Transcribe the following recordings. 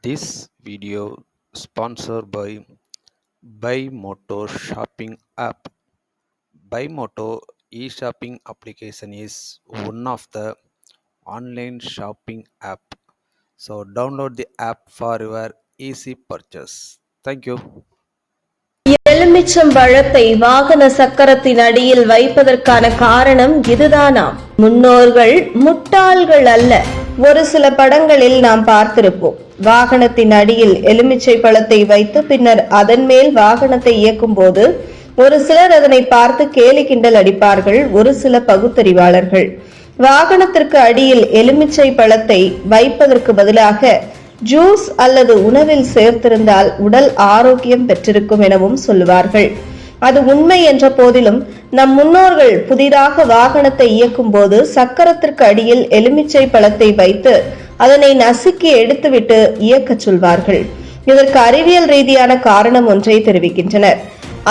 This video sponsored by Buymoto shopping app. Buymoto e-shopping application is one of the online shopping app. So download the app for your easy purchase. Thank you. எலுமிச்சம் பழத்தை வாகன சக்கரத்தின் அடியில் வைப்பதற்கான காரணம் இதுதானாம். முன்னோர்கள் முட்டாள்கள் அல்ல. ஒரு சில படங்களில் நாம் பார்த்திருப்போம். வாகனத்தின் அடியில் எலுமிச்சை பழத்தை வைத்து பின்னர் அதன் மேல் வாகனத்தை இயக்கும் போது ஒரு சிலர் அதனை பார்த்து கேலி கிண்டல் அடிப்பார்கள். ஒரு சில பகுத்தறிவாளர்கள் வாகனத்திற்கு அடியில் எலுமிச்சை பழத்தை வைப்பதற்கு பதிலாக ஜூஸ் அல்லது உணவில் சேர்த்திருந்தால் உடல் ஆரோக்கியம் பெற்றிருக்கும் எனவும் சொல்லுவார்கள். அது உண்மை என்ற போதிலும் நம் முன்னோர்கள் புதிதாக வாகனத்தை இயக்கும் போது சக்கரத்திற்கு அடியில் எலுமிச்சை பழத்தை வைத்து அதனை நசுக்கி எடுத்துவிட்டு இயக்க சொல்வார்கள். இதற்கு அறிவியல் ரீதியான காரணம் ஒன்றை தெரிவிக்கின்றனர்.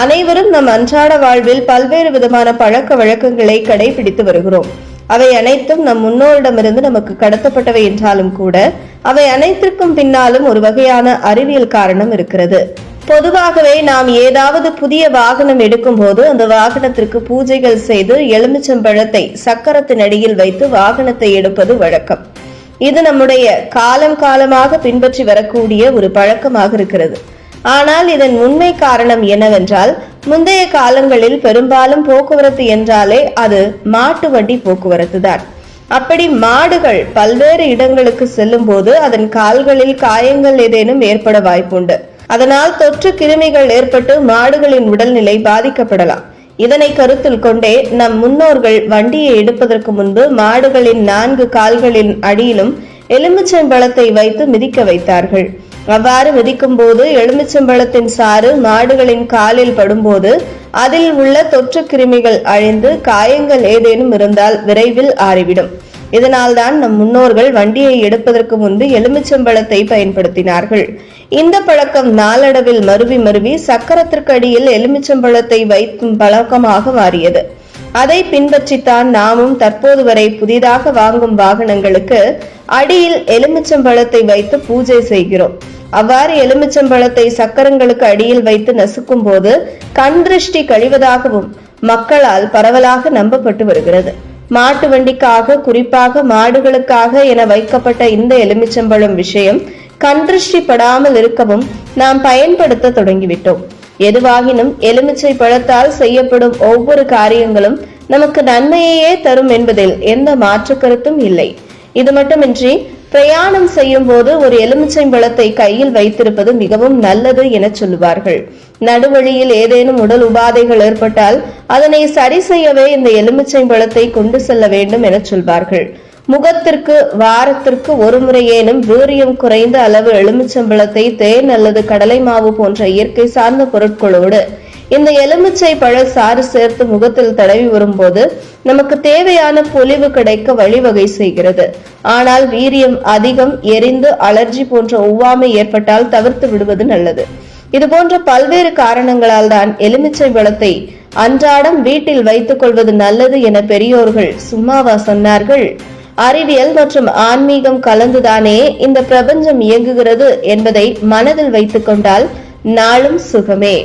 அனைவரும் நம் அன்றாட வாழ்வில் பல்வேறு விதமான பழக்க வழக்கங்களை கடைபிடித்து வருகிறோம். அவை அனைத்தும் நம் முன்னோரிடமிருந்து நமக்கு கடத்தப்பட்டவை என்றாலும் கூட அவை அனைத்திற்கும் பின்னாலும் ஒரு வகையான அறிவியல் காரணம் இருக்கிறது. பொதுவாகவே நாம் ஏதாவது புதிய வாகனம் எடுக்கும் போது அந்த வாகனத்திற்கு பூஜைகள் செய்து எலுமிச்சம்பழத்தை சக்கரத்தின் அடியில் வைத்து வாகனத்தை எடுப்பது வழக்கம். இது நம்முடைய காலமாக பின்பற்றி வரக்கூடிய ஒரு பழக்கமாக இருக்கிறது. ஆனால் இதன் உண்மை காரணம் என்னவென்றால், முந்தைய காலங்களில் பெரும்பாலும் போக்குவரத்து என்றாலே அது மாட்டு வண்டி போக்குவரத்து தான். அப்படி மாடுகள் பல்வேறு இடங்களுக்கு செல்லும் போது அதன் கால்களில் காயங்கள் ஏதேனும் ஏற்பட வாய்ப்புண்டு. அதனால் தொற்று கிருமிகள் ஏற்பட்டு மாடுகளின் உடல்நிலை பாதிக்கப்படலாம். இதனை கருத்தில் கொண்டே நம் முன்னோர்கள் வண்டியை எடுப்பதற்கு முன்பு மாடுகளின் 4 கால்களின் அடியிலும் எலுமிச்சம்பழத்தை வைத்து மிதிக்க வைத்தார்கள். அவ்வாறு மிதிக்கும் போது எலுமிச்சம்பழத்தின் சாறு மாடுகளின் காலில் படும்போது அதில் உள்ள தொற்று கிருமிகள் அழிந்து காயங்கள் ஏதேனும் இருந்தால் விரைவில் ஆறிவிடும். இதனால்தான் நம் முன்னோர்கள் வண்டியை எடுப்பதற்கு முன்பு எலுமிச்சம்பழத்தை பயன்படுத்தினார்கள். இந்த பழக்கம் நாளடைவில் மருவி சக்கரத்திற்கு அடியில் எலுமிச்சம்பழத்தை வைக்கும் பழக்கமாக மாறியது. அதை பின்பற்றித்தான் நாமும் தற்போது வரை புதிதாக வாங்கும் வாகனங்களுக்கு அடியில் எலுமிச்சம்பழத்தை வைத்து பூஜை செய்கிறோம். அவ்வாறு எலுமிச்சம்பழத்தை சக்கரங்களுக்கு அடியில் வைத்து நசுக்கும் போது கண் திருஷ்டி கழிவதாகவும் மக்களால் பரவலாக நம்பப்பட்டு வருகிறது. மாட்டு வண்டிக்காக, குறிப்பாக மாடுகளுக்காக என வைக்கப்பட்ட இந்த எலுமிச்சம்பழம் விஷயம் கண் திருஷ்டி படாமல் இருக்கவும் நாம் பயன்படுத்த தொடங்கிவிட்டோம். எதுவாகினும் எலுமிச்சை பழத்தால் செய்யப்படும் ஒவ்வொரு காரியங்களும் நமக்கு நன்மையே தரும் என்பதில் எந்த மாற்று கருத்தும் இல்லை. இது மட்டுமின்றி பிரயாணம் செய்யும் போது ஒரு எலுமிச்சை பழத்தை கையில் வைத்திருப்பது மிகவும் நல்லது என சொல்லுவார்கள். நடுவழியில் ஏதேனும் உடல் உபாதைகள் ஏற்பட்டால் அதனை சரி செய்யவே இந்த எலுமிச்சை பழத்தை கொண்டு செல்ல வேண்டும் என சொல்வார்கள். முகத்திற்கு வாரத்திற்கு ஒரு முறையேனும் வீரியம் குறைந்த அளவு எலுமிச்சம்பழத்தை தேன் அல்லது கடலை மாவு போன்ற இயற்கை சார்ந்த பொருட்களோடு இந்த எலுமிச்சை பழ சாறு சேர்த்து முகத்தில் தடவி வரும்போது நமக்கு தேவையான பொலிவு கிடைக்க வழிவகை செய்கிறது. ஆனால் வீரியம் அதிகம், எரிந்து அலர்ஜி போன்ற ஒவ்வாமை ஏற்பட்டால் தவிர்த்து விடுவது நல்லது. இது போன்ற பல்வேறு காரணங்களால் தான் எலுமிச்சை பழத்தை அன்றாடம் வீட்டில் வைத்துக் கொள்வது நல்லது என பெரியோர்கள் சும்மாவா சொன்னார்கள்? அறிவியல் மற்றும் ஆன்மீகம் கலந்துதானே இந்த பிரபஞ்சம் இயங்குகிறது என்பதை மனதில் வைத்துக் கொண்டால் நாளும் சுகமே.